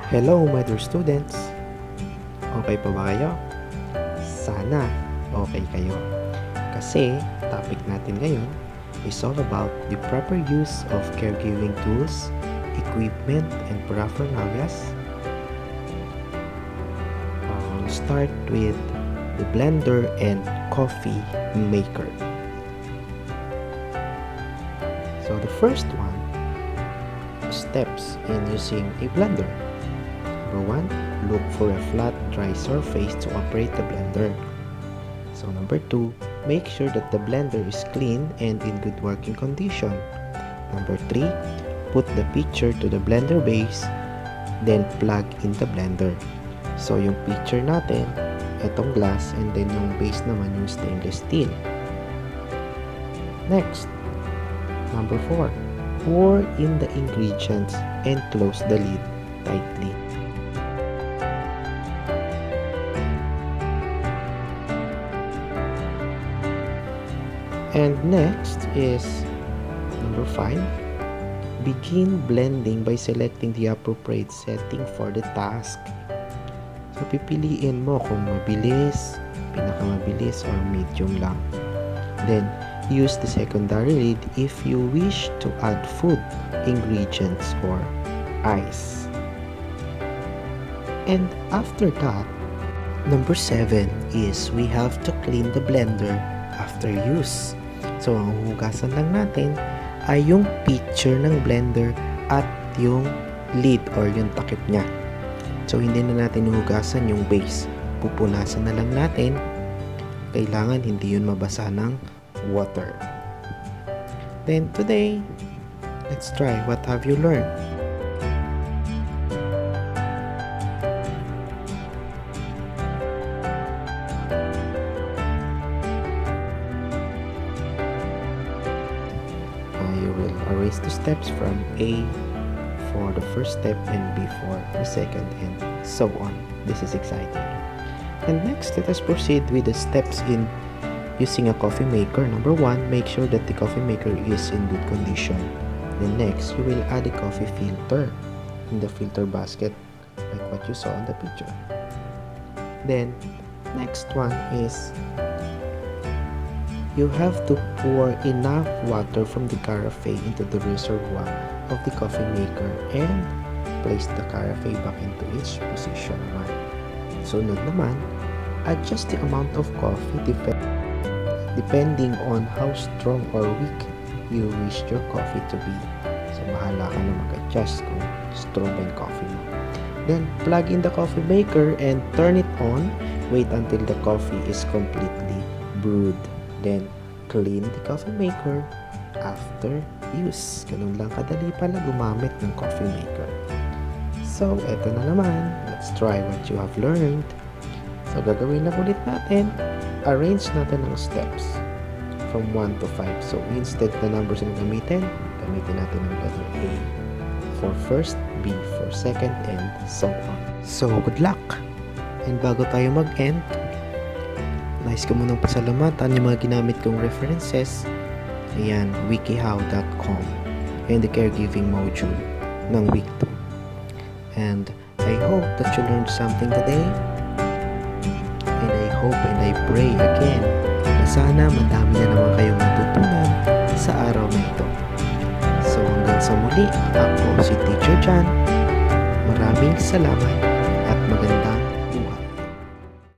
Hello my dear students! Okay pa ba kayo? Sana okay kayo. Kasi topic natin ngayon is all about the proper use of caregiving tools, equipment, and paraphernalias. I'll start with the blender and coffee maker. So the first one, steps in using a blender. Number 1, look for a flat, dry surface to operate the blender. So number 2, make sure that the blender is clean and in good working condition. Number 3, put the pitcher to the blender base, then plug in the blender. So yung pitcher natin, itong glass, and then yung base naman yung stainless steel. Next, number 4, pour in the ingredients and close the lid tightly. And next is number 5. Begin blending by selecting the appropriate setting for the task. So, pipiliin mo kung mabilis, pinakamabilis, or medium lang. Then, use the secondary lid if you wish to add food, ingredients, or ice. And after that, number 7 is we have to clean the blender after use. So, ang hugasan lang natin ay yung pitcher ng blender at yung lid or yung takip niya. So, hindi na natin hugasan yung base. Pupunasan na lang natin. Kailangan hindi yun mabasa ng water. Then, today, let's try. What have you learned? You will erase the steps from A for the first step and B for the second, and so on. This is exciting. And next, let us proceed with the steps in using a coffee maker. Number 1, make sure that the coffee maker is in good condition. Then next, you will add a coffee filter in the filter basket like what you saw on the picture. Then, next one is you have to pour enough water from the carafe into the reservoir of the coffee maker and place the carafe back into its position naman. Sunod naman, adjust the amount of coffee depending on how strong or weak you wish your coffee to be. So, bahala ka na mag-adjust kung strong ba yung coffee mo. Then, plug in the coffee maker and turn it on. Wait until the coffee is completely brewed. Then, clean the coffee maker after use. Ganun lang kadali pala gumamit ng coffee maker. So, eto na naman. Let's try what you have learned. So, gagawin lang ulit natin. Arrange natin ang steps from 1 to 5. So, instead na numbers na gamitin natin ang letter A for first, B for second, and so on. So, good luck! And bago tayo mag-end, nais ko munang pasalamatan yung mga ginamit kong references. Ayan, wikihow.com and the caregiving module ng week 2. And I hope that you learned something today. And I hope and I pray again na sana madami na naman kayong natutunan sa araw na ito. So hanggang sa muli, ako si Teacher Jan. Maraming salamat at magandang